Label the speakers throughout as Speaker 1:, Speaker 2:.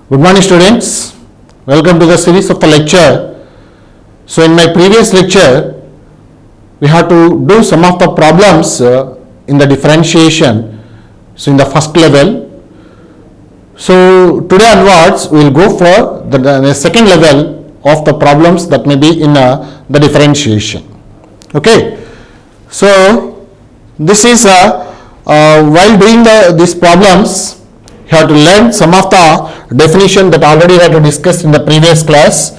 Speaker 1: Good morning students, welcome to the series of the lecture. So in my previous lecture, we have to do some of the problems in the differentiation, so in the first level. So today onwards, we will go for the second level of the problems that may be in the differentiation. Okay, so this is while doing these problems, you have to learn some of the definition that already we had discussed in the previous class.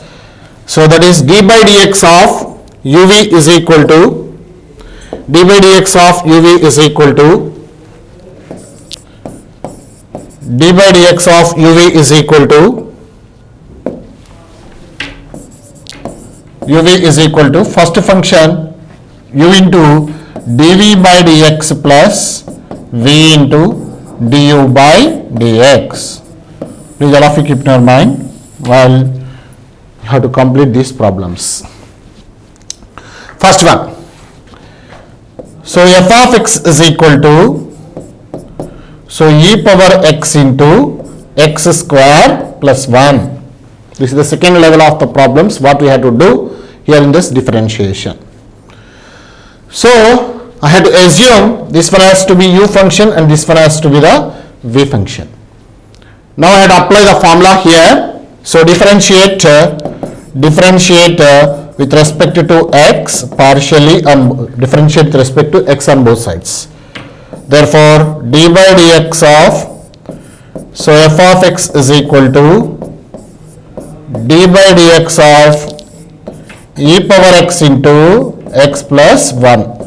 Speaker 1: So that is d by dx of uv is equal to d by dx of uv is equal to d by dx of uv is equal to first function u into dv by dx plus v into du by dx. Please all of you keep in your mind while you have to complete these problems. First one. So f of x is equal to e power x into x square plus 1. This is the second level of the problems what we have to do here in this differentiation. So I had to assume this one has to be u function and this one has to be the v function. Now I had to apply the formula here. So differentiate with respect to x partially and differentiate with respect to x on both sides. Therefore d by dx of, so f of x is equal to d by dx of e power x into x plus 1.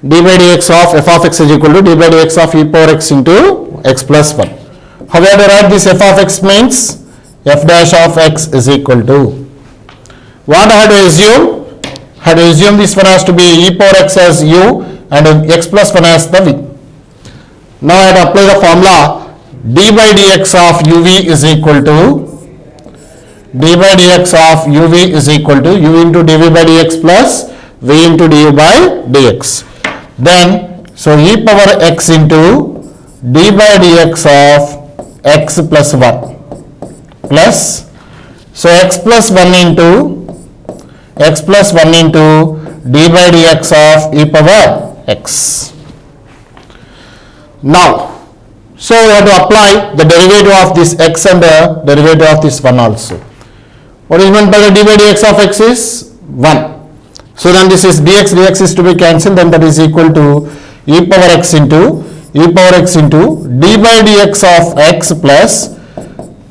Speaker 1: d by dx of f of x is equal to d by dx of e power x into x plus 1. How we have to write this f of x means f dash of x is equal to, what I had to assume? I had to assume this one has to be e power x as u and x plus 1 as the v. Now I had to apply the formula d by dx of uv is equal to d by dx of uv is equal to u into dv by dx plus v into du by dx. Then so e power x into d by dx of x plus 1 plus, so x plus 1 into d by dx of e power x. Now so we have to apply the derivative of this x and the derivative of this 1 also. What is meant by the d by dx of x is 1. So then this is dx is to be cancelled, then that is equal to e power x into d by dx of x plus,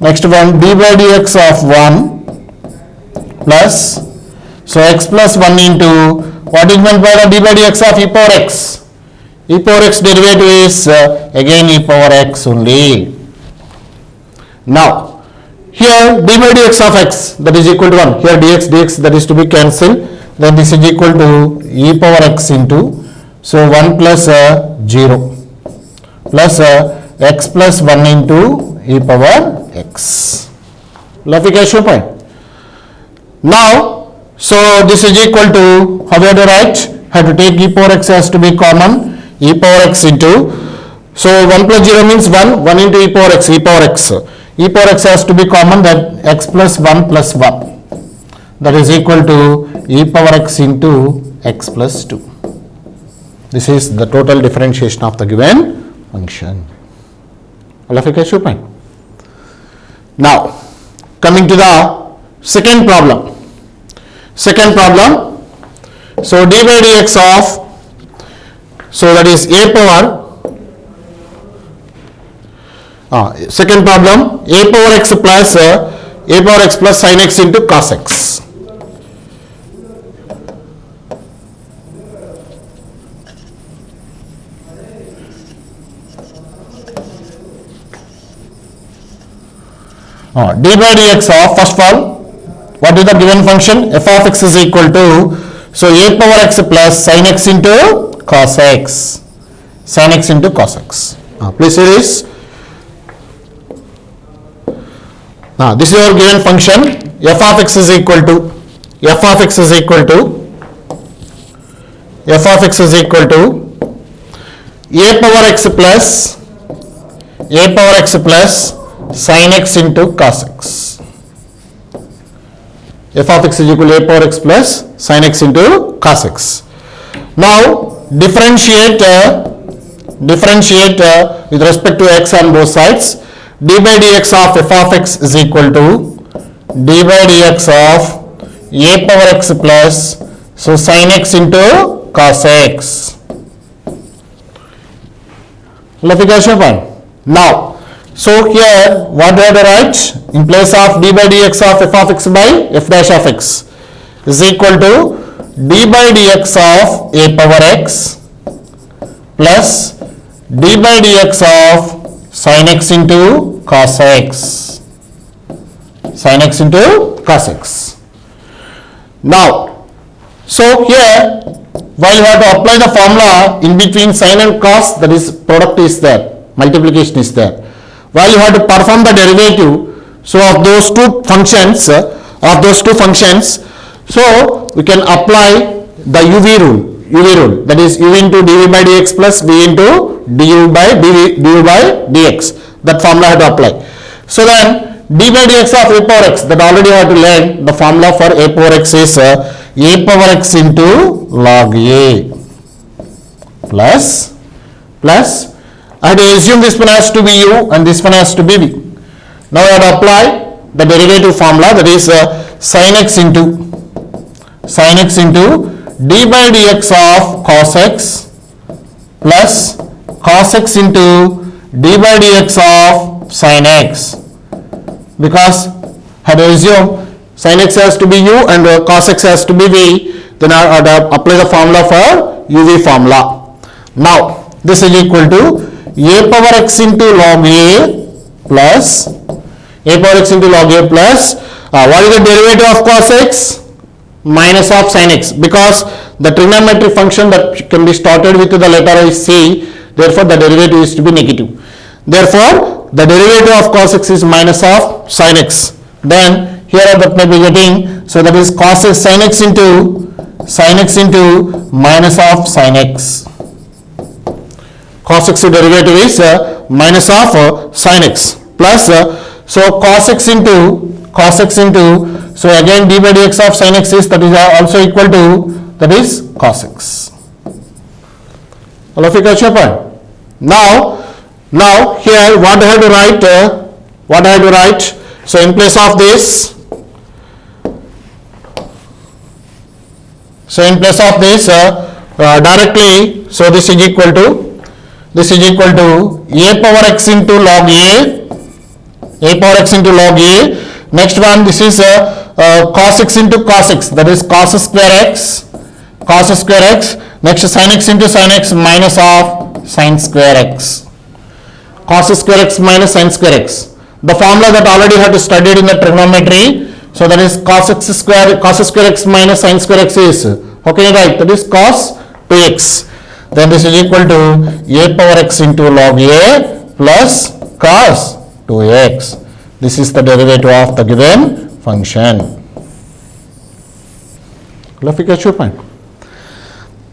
Speaker 1: next one d by dx of 1 plus, so x plus 1 into, what is meant by the d by dx of e power x? E power x derivative is again e power x only. Now here d by dx of x, that is equal to 1, here dx that is to be cancelled, then this is equal to e power x into, so 1 plus 0 plus x plus 1 into e power x. Clarification point. Now so this is equal to, how we have to write? Have to take e power x has to be common, e power x into, so 1 plus 0 means 1 into e power x, e power x has to be common, that x plus 1 plus 1, that is equal to e power x into x plus 2. This is the total differentiation of the given function. Clarification point. Now coming to the second problem. So d by dx of, so that is a power, second problem, a power x plus sin x into cos x. D by dx of, first of all, what is the given function? F of x is equal to, so a power x plus sin x into cos x. Please see this. This is our given function. F of x is equal to a power x plus sin x into cos x. F of x is equal to a power x plus sin x into cos x. Now differentiate with respect to x on both sides. D by dx of f of x is equal to d by dx of a power x plus so sin x into cos x. Now, so here what do I have to write? In place of d by dx of f of x by f dash of x is equal to d by dx of a power x plus d by dx of sin x into cos x. Sin x into cos x. Now, so here while you have to apply the formula in between sin and cos, that is product is there, multiplication is there. While you have to perform the derivative, so of those two functions, so we can apply the UV rule, that is u into dv by dx plus v into du by dx. That formula I have to apply. So then d by dx of a power x, that already I have to learn. The formula for a power x is a power x into log a plus I have to assume this one has to be u and this one has to be v. Now I have to apply the derivative formula, that is sin x into d by dx of cos x plus cos x into d by dx of sin x, because I have to assume sin x has to be u and cos x has to be v, then I have to apply the formula for uv formula. Now this is equal to a power x into log a plus what is the derivative of cos x? Minus of sin x, because the trigonometric function that can be started with the letter is c, therefore the derivative is to be negative. Therefore the derivative of cos x is minus of sin x. Then here that may be getting, so that is cos x sin x into minus of sin x. Cos x derivative is minus of sin x plus so cos x into so again d by dx of sin x is, that is also equal to, that is cos x. All of you catch your point. Now here what I have to write, so in place of this, directly, so this is equal to a power x into log a, next one this is cos x into cos x, that is cos square x, next sin x into sin x minus of sin square x, cos square x minus sin square x. The formula that already had to studied in the trigonometry, so that is cos square x minus sin square x is, how can you write, that is cos 2x. Then this is equal to a power x into log a plus cos 2x. This is the derivative of the given function.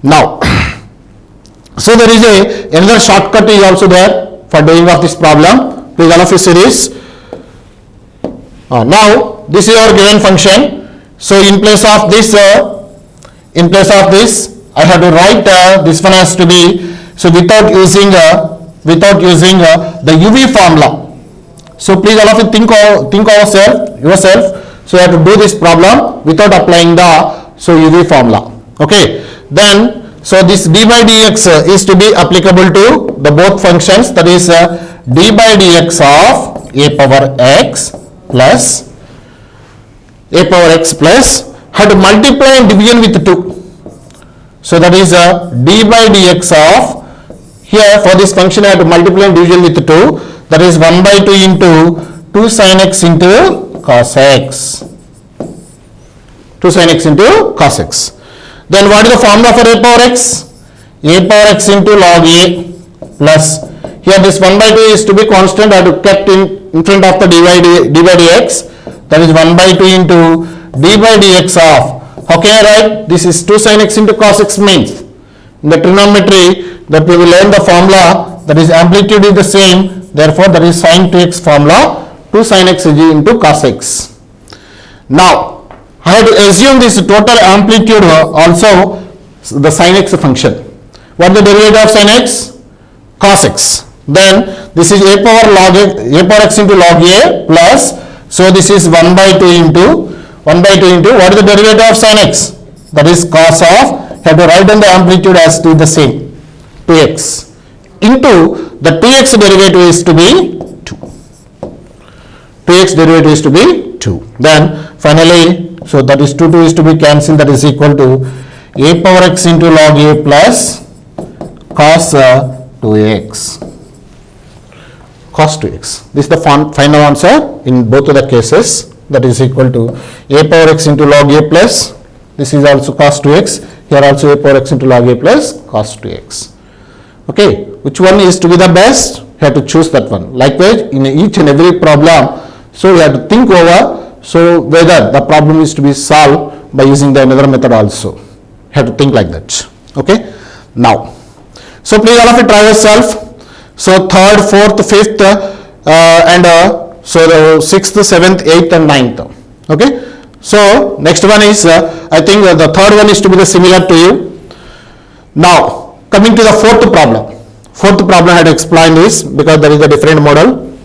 Speaker 1: Now, so there is another shortcut is also there for doing of this problem. Please all of you see this. Now this is our given function. So in place of this, I have to write this one has to be, so without using the UV formula. So please all of you think yourself. So you have to do this problem without applying the UV formula. Okay. Then so this d by dx is to be applicable to the both functions, that is d by dx of a power x plus have to multiply and division with 2. So that is d by dx of, here for this function I have to multiply and division with 2, that is 1 by 2 into 2 sin x into cos x. 2 sin x into cos x. Then what is the formula for a power x? A power x into log a plus, here this 1 by 2 is to be constant, I have to kept in front of the d by dx, that is 1 by 2 into d by dx of, how can I write, this is 2 sin x into cos x means, in the trigonometry that we will learn the formula, that is amplitude is the same, therefore that is sin 2x formula 2 sin x is into cos x. Now, I have to assume this total amplitude also the sin x function. What is the derivative of sin x? Cos x. Then this is a power x into log a plus, so this is 1 by 2 into what is the derivative of sin x? That is cos of, have to write down the amplitude as to the same, 2x into the 2x derivative is to be 2. 2x derivative is to be 2. Then finally, so that is 2 is to be cancelled, that is equal to a power x into log a plus cos 2x. Cos 2x. This is the final answer in both of the cases, that is equal to a power x into log a plus, this is also cos 2x, here also a power x into log a plus cos 2x. Okay, which one is to be the best? You have to choose that one. Likewise, in each and every problem, so you have to think over, so whether the problem is to be solved by using the another method also. You have to think like that. Okay, now, so please all of you try yourself. So 3rd, 4th, 5th and so the 6th, 7th, 8th and 9th. Okay. So next one is, I think the 3rd one is to be the similar to you. Now coming to the 4th problem. 4th problem I had to explain this because there is a different model.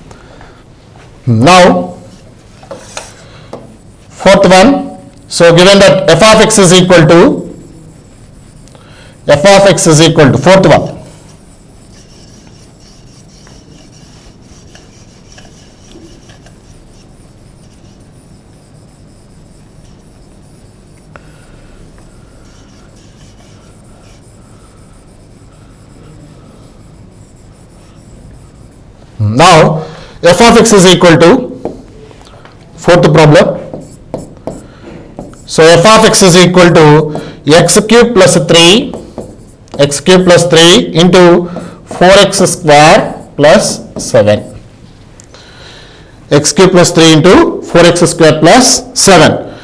Speaker 1: Now 4th one, so given that f of x is equal to 4th one. Now f of x is equal to 4th problem. So f of x is equal to x cube plus 3 into 4x square plus 7. X cube plus 3 into 4x square plus 7.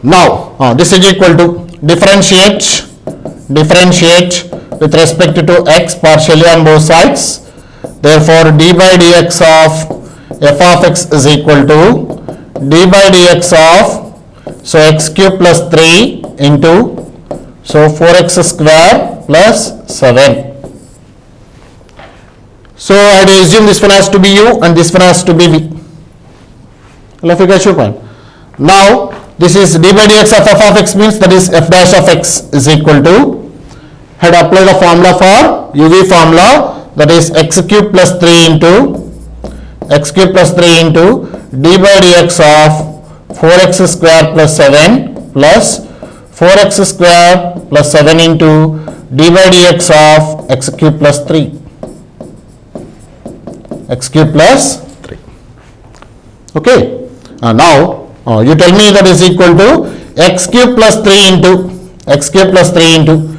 Speaker 1: Now this is equal to differentiate with respect to x partially on both sides. Therefore, d by dx of f of x is equal to d by dx of, so x cube plus 3 into, so 4x square plus 7. So I assume this one has to be u and this one has to be v. Now this is d by dx of f of x means that is f dash of x is equal to, had applied the formula for uv formula, that is x cube plus 3 into d by dx of 4x square plus 7 plus 4x square plus 7 into d by dx of x cube plus 3. Okay. Now you tell me that is equal to x cube plus 3 into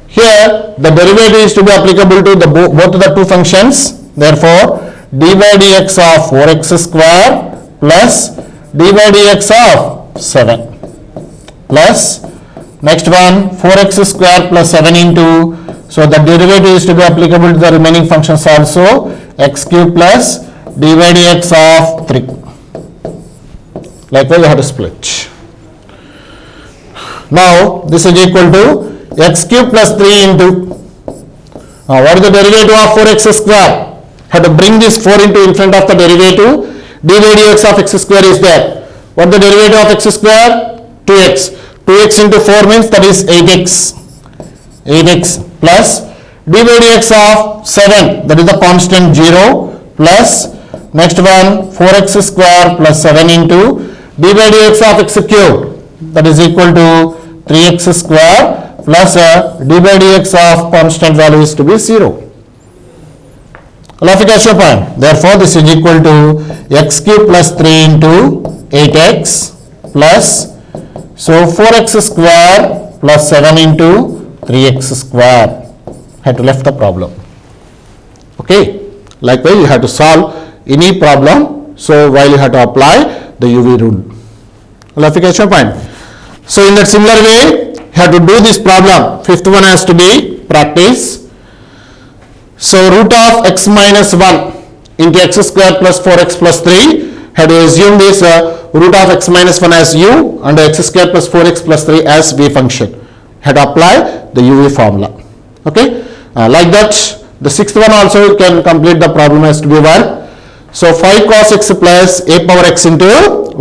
Speaker 1: here the derivative is to be applicable to the both of the two functions. Therefore, d by dx of 4x square plus d by dx of 7 plus next one 4x square plus 7 into, so the derivative is to be applicable to the remaining functions also, x cube plus d by dx of 3. Likewise, you have to split. Now this is equal to x cube plus 3 into, what is the derivative of 4x square? Have to bring this 4 into in front of the derivative. D by dx of x square is there. What is the derivative of x square? 2x. 2x into 4 means that is 8x. 8x plus d by dx of 7, that is the constant 0, plus next one 4x square plus 7 into d by dx of x cube, that is equal to 3x square plus d by dx of constant value is to be 0. Clarification point. Therefore, this is equal to x cube plus 3 into 8x plus, so 4x square plus 7 into 3x square. Had to left the problem. Okay. Likewise, you have to solve any problem. So while you have to apply the UV rule. Clarification point. So in that similar way, you have to do this problem. 5th one has to be practice. So root of x minus 1 into x square plus 4x plus 3, had to assume this root of x minus 1 as u and x square plus 4x plus 3 as v function. Had to apply the uv formula. Okay, like that the sixth one also you can complete the problem as to be 1. So 5 cos x plus a power x into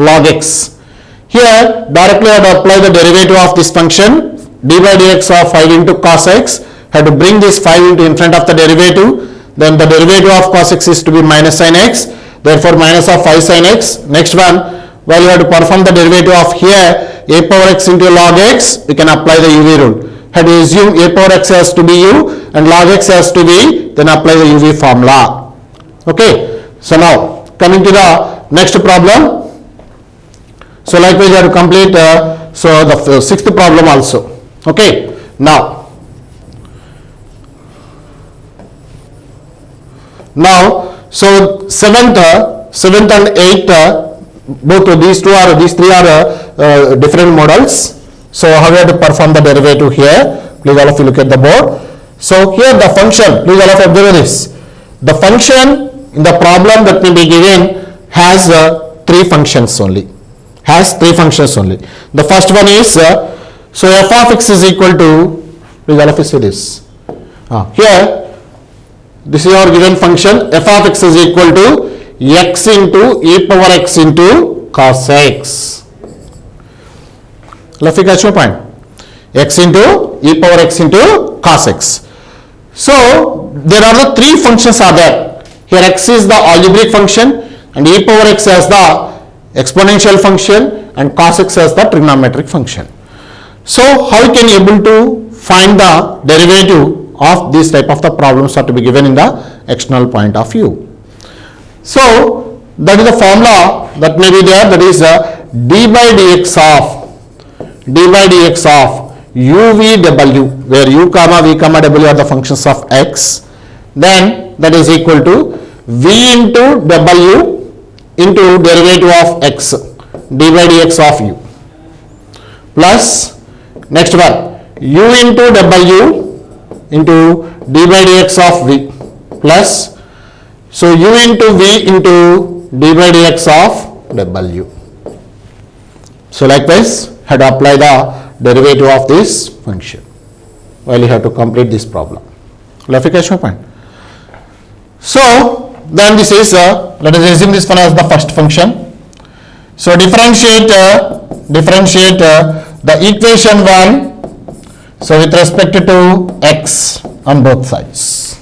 Speaker 1: log x. Here directly I have to apply the derivative of this function d by dx of 5 into cos x. Have to bring this 5 into in front of the derivative. Then the derivative of cos x is to be minus sin x. Therefore minus of 5 sin x. Next one, while you have to perform the derivative of here a power x into log x, we can apply the uv rule. Have to assume a power x has to be u and log x has to be, then apply the uv formula. Okay, so now coming to the next problem. So likewise you have to complete so the sixth problem also. Okay, now so seventh and eighth, both of these three are different models. So how we have to perform the derivative here? Please all of you look at the board. So here the function, please all of you observe this. The function in the problem that may be given has three functions only. The first one is so f of x is equal to, please all of you see this. Here this is our given function, f of x is equal to x into e power x into cos x. Let me catch your point. X into e power x into cos x. So there are the three functions are there. Here x is the algebraic function and e power x as the exponential function and cos x as the trigonometric function. So how you can able to find the derivative of this type of the problems are to be given in the external point of view. So that is the formula that may be there, that is d by dx of uvw, where u comma v comma w are the functions of x, then that is equal to v into w into derivative of x d by dx of u plus next one u into w into d by dx of v plus so u into v into d by dx of w. So likewise had to apply the derivative of this function while you have to complete this problem. Clarification point. So then this is let us assume this one as the first function. So differentiate the equation 1 so with respect to x on both sides.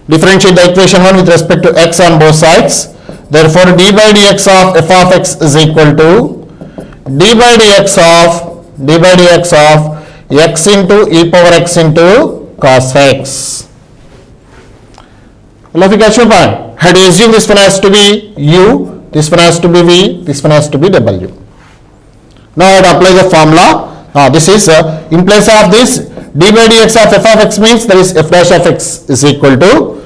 Speaker 1: Differentiate the equation 1 with respect to x on both sides. Therefore d by dx of f of x is equal to d by dx of x into e power x into cos x. Well, if you catch your point, had to assume this one has to be u, this one has to be v, this one has to be w. Now I have to apply the formula. This is in place of this d by dx of f of x means that is f dash of x is equal to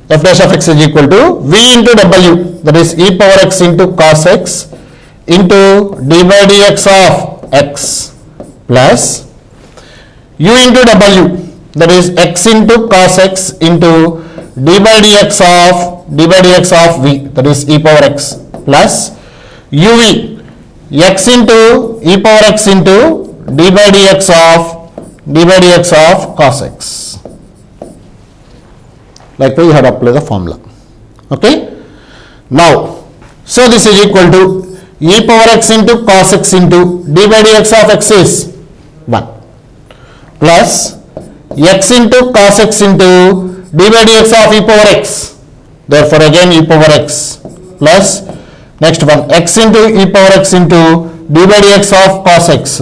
Speaker 1: v into w, that is e power x into cos x into d by dx of x plus u into w, that is x into cos x into d by dx of v, that is e power x plus uv x into e power x into d by dx of cos x. Like that you have to apply the formula. Okay. Now, so this is equal to e power x into cos x into d by dx of x is 1 plus x into cos x into d by dx of e power x. Therefore again e power x plus next one x into e power x into d by dx of cos x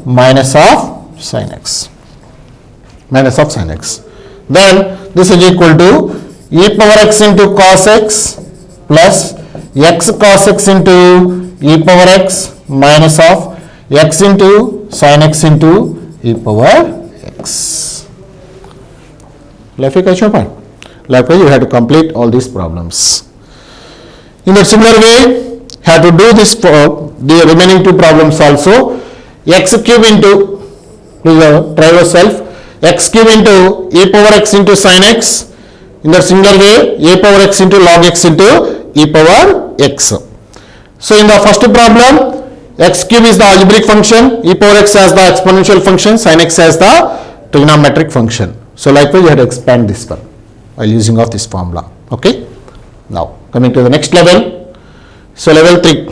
Speaker 1: minus of sin x. Then this is equal to e power x into cos x plus x cos x into e power x minus of x into sin x into e power x. Likewise you have to complete all these problems. In a similar way, have to do this for the remaining two problems also. X cube into, please try yourself, x cube into e power x into sin x. In the similar way, a power x into log x into e power x. So in the first problem, x cube is the algebraic function, e power x as the exponential function, sin x as the trigonometric function. So likewise you have to expand this one while using of this formula. Okay. Now coming to the next level. So level 3.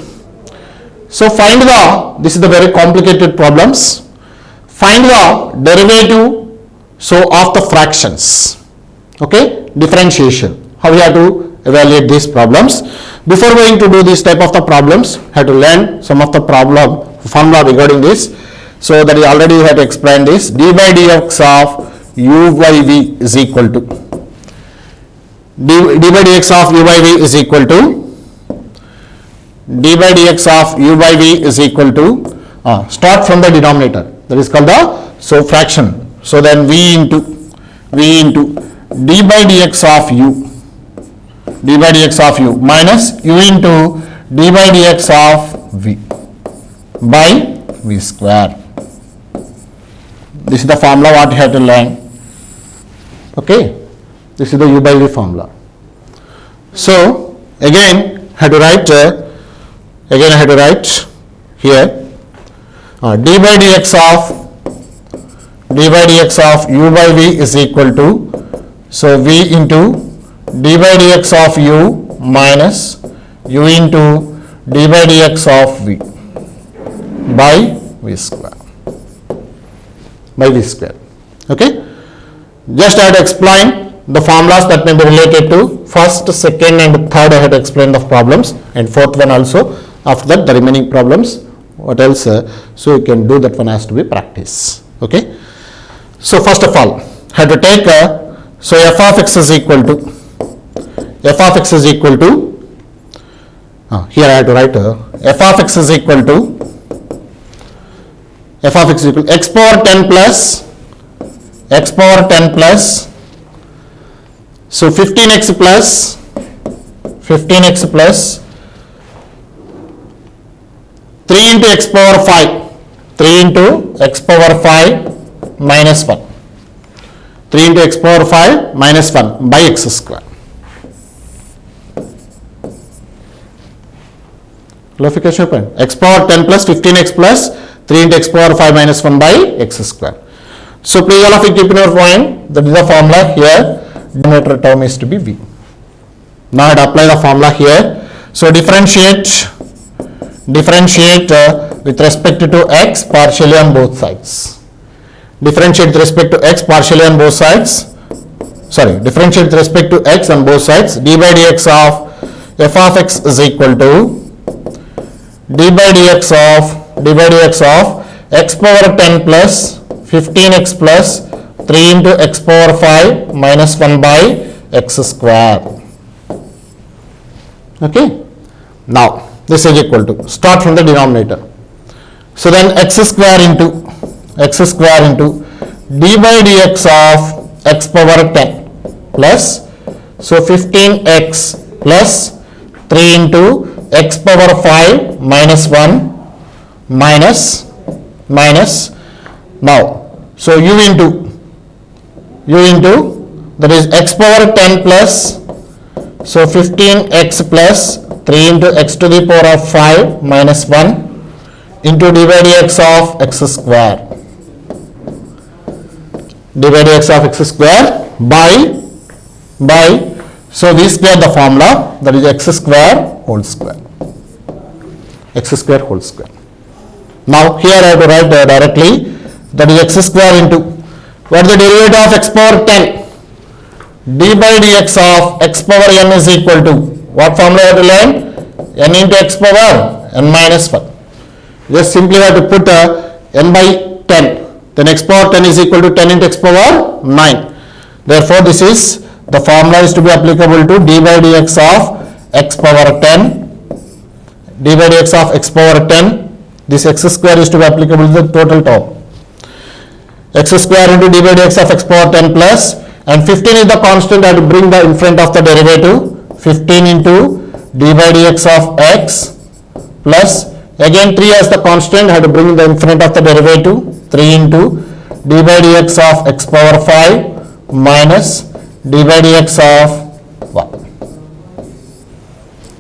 Speaker 1: So find the, this is the very complicated problems. Find the derivative of the fractions. Okay. Differentiation. How we have to evaluate these problems. Before going to do this type of the problems, have to learn some of the formula regarding this. So that you already had to explain this. D by dx of u by v is equal to d by dx of u by v is equal to d by dx of u by v is equal to start from the denominator, that is called the fraction. So then v into d by dx of u minus u into d by dx of v by v square. This is the formula what you have to learn. Okay, this is the u by v formula. So again I have to write here d by dx of u by v is equal to, so v into d by dx of u minus u into d by dx of v by v square. Okay. Just I have to explain the formulas that may be related to first, second and third. I have to explain the problems, and fourth one also. After that the remaining problems, what else? So you can do that one has to be practice. Okay. So first of all, I have to take so f of x is equal to here I have to write f of x is equal to x power 10 plus so 15x plus 3 into x power 5 minus 1 3 into x power 5 minus 1 by x square. Clarification point. X power 10 plus 15x plus 3 into x power 5 minus 1 by x square. So please all of you keep in your mind that is the formula here. Denominator term is to be v. Now I apply the formula here. So differentiate with respect to x partially on both sides. Differentiate with respect to x partially on both sides. Differentiate with respect to x on both sides. D by dx of f of x is equal to d by dx of x power 10 plus 15x plus 3 into x power 5 minus 1 by x square. Okay. Now this is equal to, start from the denominator. So then x square into d by dx of x power 10 plus, so 15x plus 3 into x power 5 minus 1 minus now, so u into that is x power 10 plus, so 15x plus 3 into x to the power of 5 minus 1 into d by dx of x square. D by dx of x square by so we square the formula, that is x square whole square. Now here I have to write directly, that is x square into, what is the derivative of x power 10? D by dx of x power n is equal to, what formula I have to learn? N into x power n minus 1. Just simply have to put n by 10. Then x power 10 is equal to 10 into x power 9. Therefore this is, the formula is to be applicable to d by dx of x power 10. D by dx of x power 10. This x square is to be applicable to the total term. X square into d by dx of x power 10 plus, and 15 is the constant. I have to bring the in front of the derivative. 15 into d by dx of x plus, again 3 as the constant. I have to bring the in front of the derivative. 3 into d by dx of x power 5 minus d by dx of what?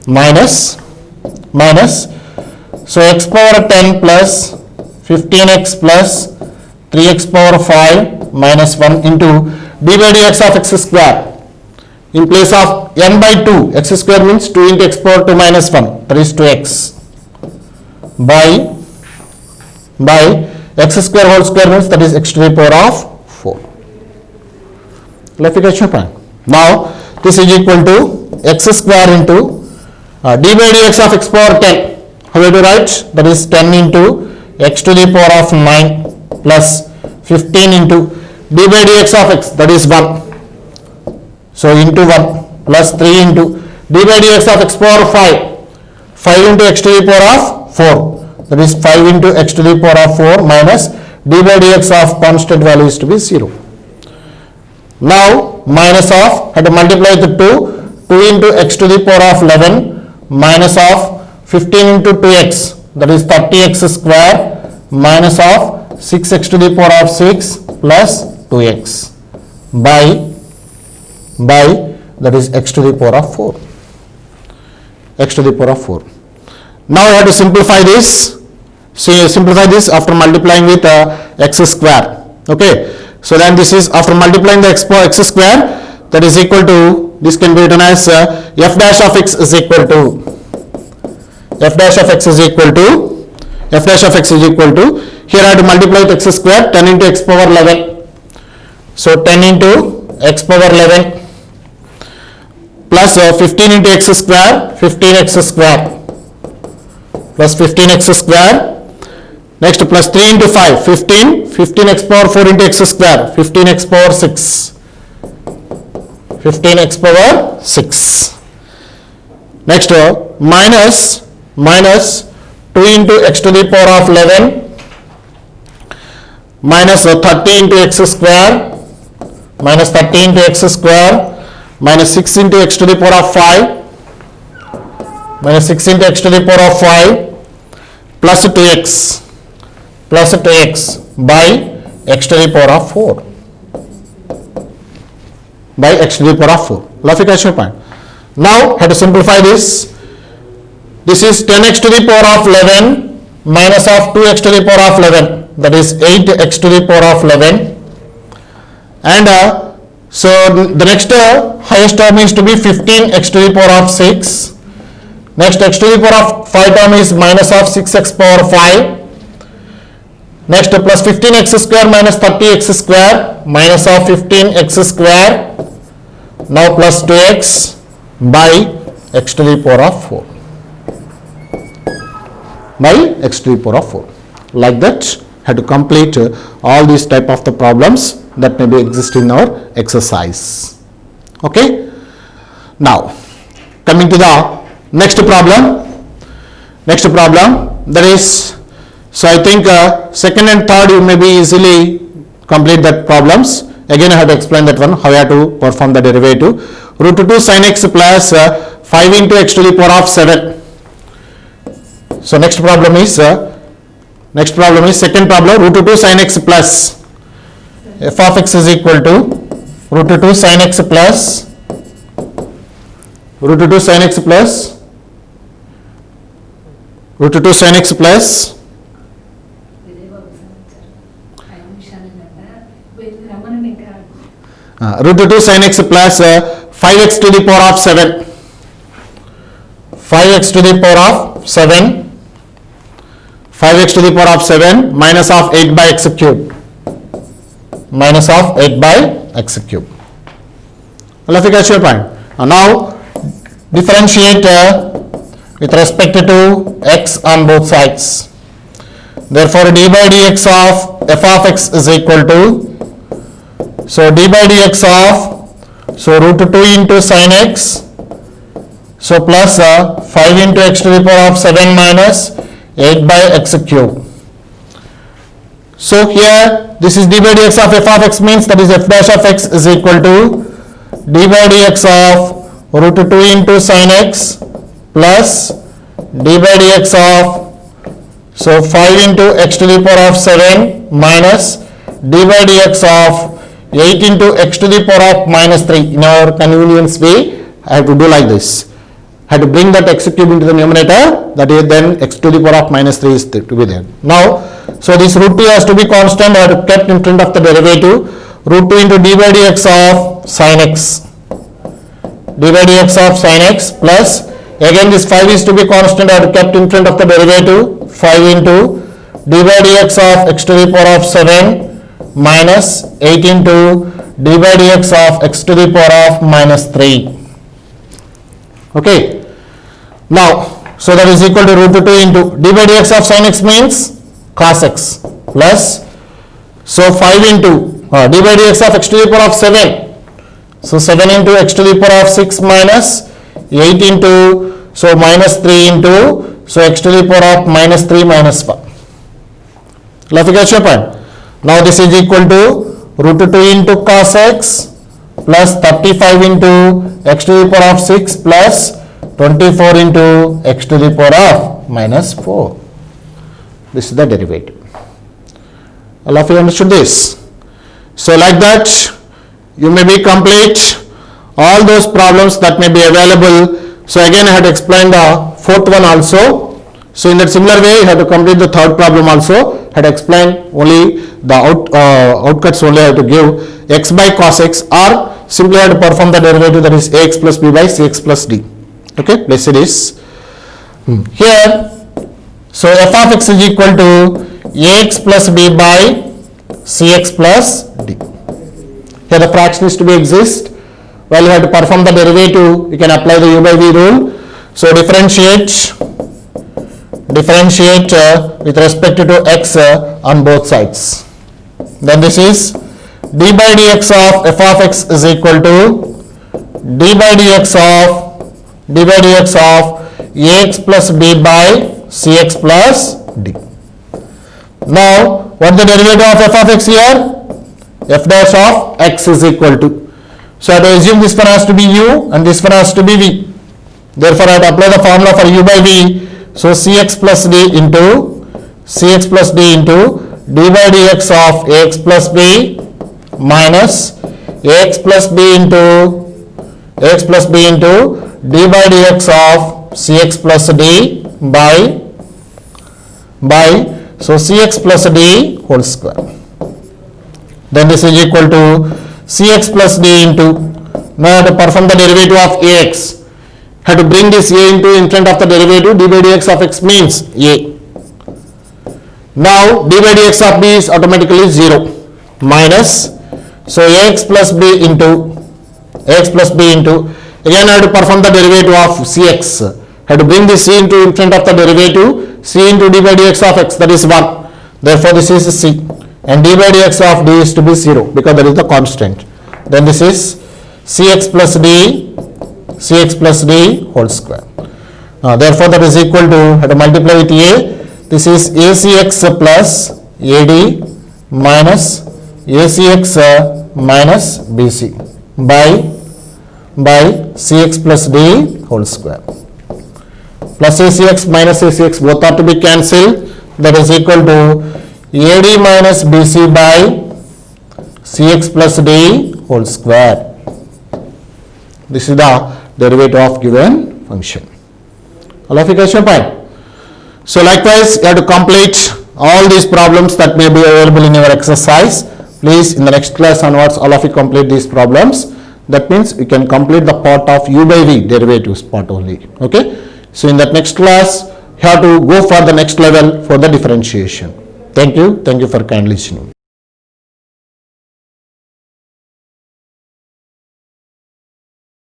Speaker 1: Minus minus, so x power 10 plus 15x plus 3x power 5 minus 1 into d by dx of x square. In place of n by 2, x square means 2 into x power 2 minus 1, that is 2x, by x square whole square means that is x to the power of 4. Clarification point. Now this is equal to x square into d by dx of x power 10. How do you write? That is 10 into x to the power of 9 plus 15 into d by dx of x, that is 1. So into 1 plus 3 into d by dx of x power 5. 5 into x to the power of 4. That is 5 into x to the power of 4 minus d by dx of constant value is to be 0. Now minus of, had to multiply with 2 into x to the power of 11 minus of 15 into 2x, that is 30x square minus of 6x to the power of 6 plus 2x by that is x to the power of 4. X to the power of 4. Now I have to simplify this. So you simplify this after multiplying with x square. Okay. So then this is after multiplying the x square, that is equal to, this can be written as f dash of x is equal to f dash of x is equal to here I have to multiply with x square, 10 into x power 11. So 10 into x power 11 plus 15 into x square, 15x square plus 15x square. Next plus 3 into 5, 15x power 4 into x square, 15x power 6. 15x power 6. Next minus 2 into x to the power of 11 minus 30 into x square minus 30 into x square minus 6 into x to the power of 5 minus 6 into x to the power of 5 plus 2x by x to the power of 4 by x to the power of 4. Clarification point. Now have to simplify this. This is 10x to the power of 11 minus of 2x to the power of 11, that is 8x to the power of 11, and so the next highest term is to be 15x to the power of 6. Next x to the power of 5 term is minus of 6x power 5. Next plus 15x square minus 30x square minus of 15x square, now plus 2x by x to the power of 4 by x to the power of 4. Like that, had to complete all these type of the problems that may be exist in our exercise. Okay. Now coming to the next problem, that is, so I think second and third you may be easily complete that problems. Again I have to explain that one, how you have to perform the derivative. Root 2 sin x plus 5 into x to the power of 7. So next problem is second problem, root 2 sin x plus f of x is equal to root 2 sin x plus root 2 sin x plus root 2 sin x plus root 2 sin x plus 5x to the power of 7, 5x to the power of 7, 5x to the power of 7 minus of 8 by x cube, minus of 8 by x cube. Clarification point. Now differentiate with respect to x on both sides. Therefore d by dx of f of x is equal to, so d by dx of, so root 2 into sin x, so plus 5 into x to the power of 7 minus 8 by x cube. So here this is d by dx of f of x, means that is f dash of x is equal to d by dx of root 2 into sin x plus d by dx of, so 5 into x to the power of 7 minus d by dx of 8 into x to the power of minus 3. In our convenience way I have to do like this. had to bring that x cube into the numerator, that is then x to the power of minus 3 is to be there. Now, so this root 2 has to be constant or kept in front of the derivative. Root 2 into d by dx of sin x, d by dx of sin x plus, again this 5 is to be constant or kept in front of the derivative, 5 into d by dx of x to the power of 7 minus 8 into d by dx of x to the power of minus 3. Okay. Now, so that is equal to root 2 into d by dx of sin x means cos x plus, so 5 into d by dx of x to the power of 7. So 7 into x to the power of 6 minus 8 into, so minus 3 into, so x to the power of minus 3 minus 1. Now this is equal to root 2 into cos x plus 35 into x to the power of 6 plus 24 into x to the power of minus 4. This is the derivative. All of you understood this? So like that, you may be complete all those problems that may be available. So again I had to explain the fourth one also. So in that similar way, you have to complete the third problem also. I had explained only the outcuts only I have to give x by cos x, or simply I have to perform the derivative, that is ax plus b by cx plus d. Okay, let's see this. Here, so f of x is equal to ax plus b by cx plus d. Here the fraction is to be exist. While you have to perform the derivative, you can apply the u by v rule. So differentiate with respect to x on both sides. Then this is d by dx of f of x is equal to d by dx of ax plus b by cx plus d. Now, what is the derivative of f of x here? F dash of x is equal to, so I have to assume this one has to be u and this one has to be v. Therefore, I have to apply the formula for u by v. So cx plus d into d by dx of ax plus b minus ax plus b into d by dx of cx plus d by so cx plus d whole square. Then this is equal to cx plus d into, now I have to perform the derivative of ax. Have to bring this a into in front of the derivative, d by dx of x means a. Now d by dx of b is automatically 0 minus, so ax plus b into, again I have to perform the derivative of cx. Have to bring this c into in front of the derivative, c into d by dx of x, that is 1. Therefore this is c, and d by dx of d is to be 0 because that is the constant. Then this is cx plus d whole square. Therefore that is equal to, have to multiply with a, this is acx plus ad minus acx minus bc by cx plus d whole square. Plus acx minus acx both are to be cancelled, that is equal to ad minus bc by cx plus d whole square. This is the derivative of given function. All of you guys your point. So likewise, you have to complete all these problems that may be available in your exercise. Please, in the next class onwards, all of you complete these problems. That means you can complete the part of u by v derivatives part only. Okay. So in that next class, you have to go for the next level for the differentiation. Thank you for kindly listening.